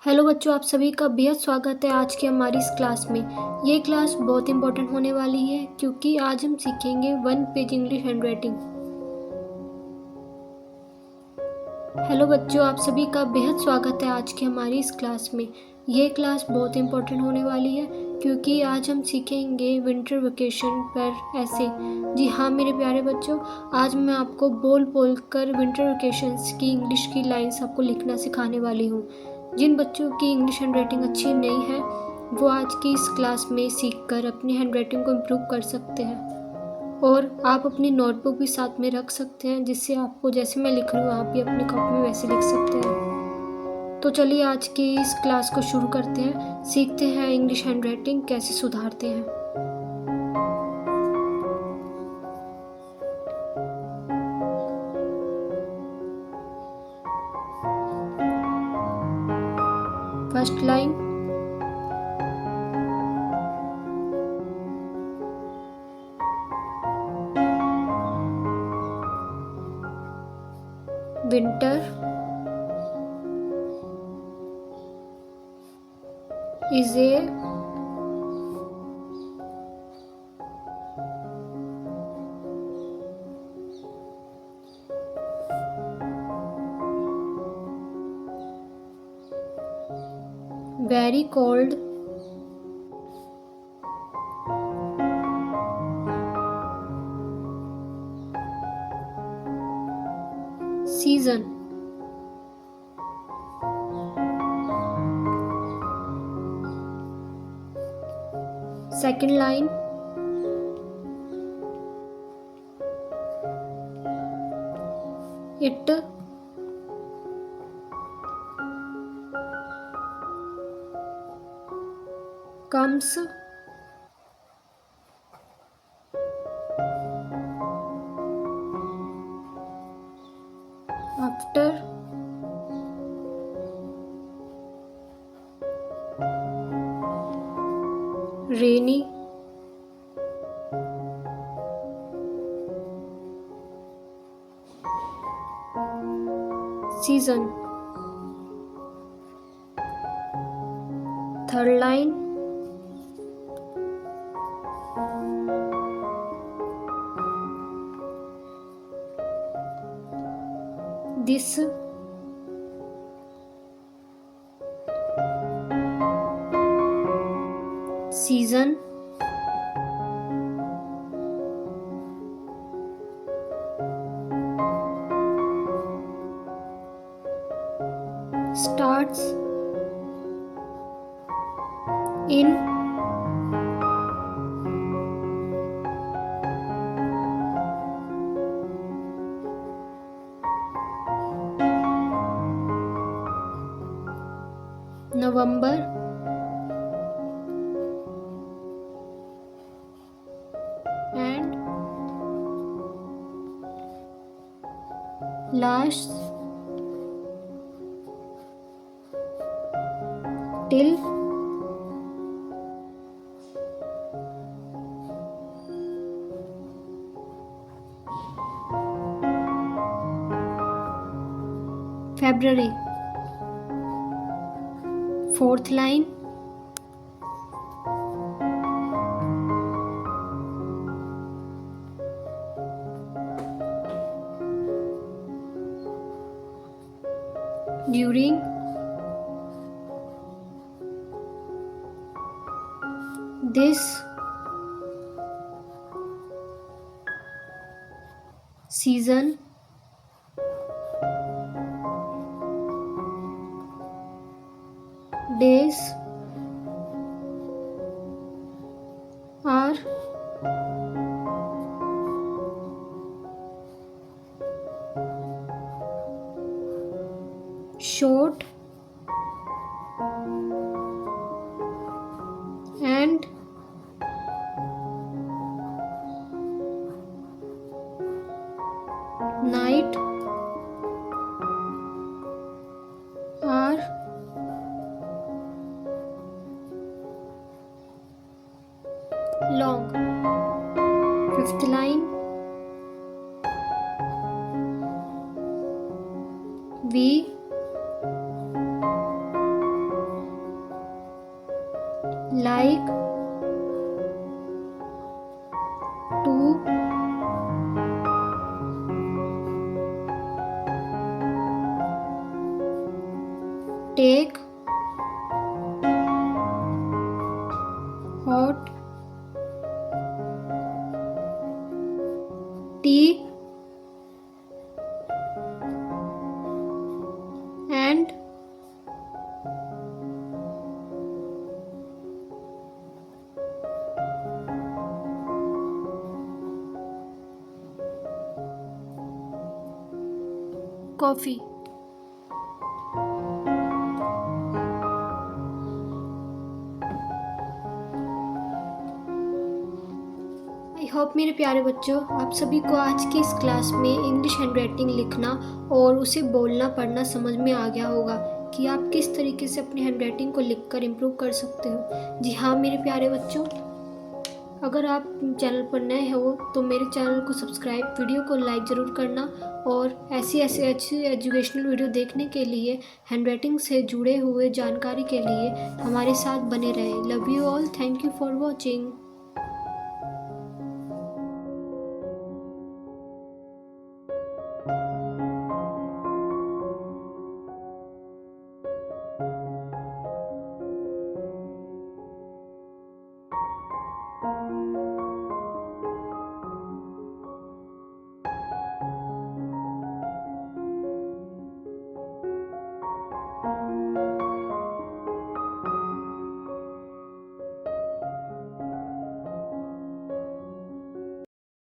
Hello बच्चों, आप सभी का बेहद स्वागत है आज की हमारी इस क्लास में। ये क्लास बहुत इंपॉर्टेंट होने वाली है क्योंकि आज हम सीखेंगे 1 पेज इंग्लिश हैंडराइटिंग। हेलो बच्चों, आप सभी का बेहद स्वागत है आज की हमारी इस क्लास में। ये क्लास बहुत इंपॉर्टेंट होने वाली है क्योंकि आज हम सीखेंगे विंटर वेकेशन पर ऐसे। जी हाँ मेरे प्यारे बच्चों, आज मैं आपको बोल बोल कर विंटर वेकेशंस की इंग्लिश की लाइन्स आपको लिखना सिखाने वाली हूँ। जिन बच्चों की इंग्लिश हैंडराइटिंग अच्छी नहीं है वो आज की इस क्लास में सीखकर अपनी हैंडराइटिंग को इम्प्रूव कर सकते हैं। और आप अपनी नोटबुक भी साथ में रख सकते हैं जिससे आपको जैसे मैं लिख रही हूँ आप भी अपनी कॉपी में वैसे लिख सकते हैं। तो चलिए आज की इस क्लास को शुरू करते हैं, सीखते हैं इंग्लिश हैंडराइटिंग कैसे सुधारते हैं। First line, winter is a very cold season. Second line, it comes after rainy season. Third line, this season starts in November and lasts till February. Fourth line, during this season days are short and night are long. Fifth line, we like to take hot tea and coffee. I hope मेरे प्यारे बच्चों आप सभी को आज की इस class में इंग्लिश हैंडराइटिंग लिखना और उसे बोलना पढ़ना समझ में आ गया होगा कि आप किस तरीके से अपनी हैंडराइटिंग को लिखकर इम्प्रूव कर सकते हो। जी हाँ मेरे प्यारे बच्चों, अगर आप चैनल पर नए हो तो मेरे चैनल को सब्सक्राइब, वीडियो को लाइक ज़रूर करना और ऐसी अच्छी एजुकेशनल वीडियो देखने के लिए, हैंडराइटिंग से जुड़े हुए जानकारी के लिए हमारे साथ बने रहें। Love you all, thank you for watching.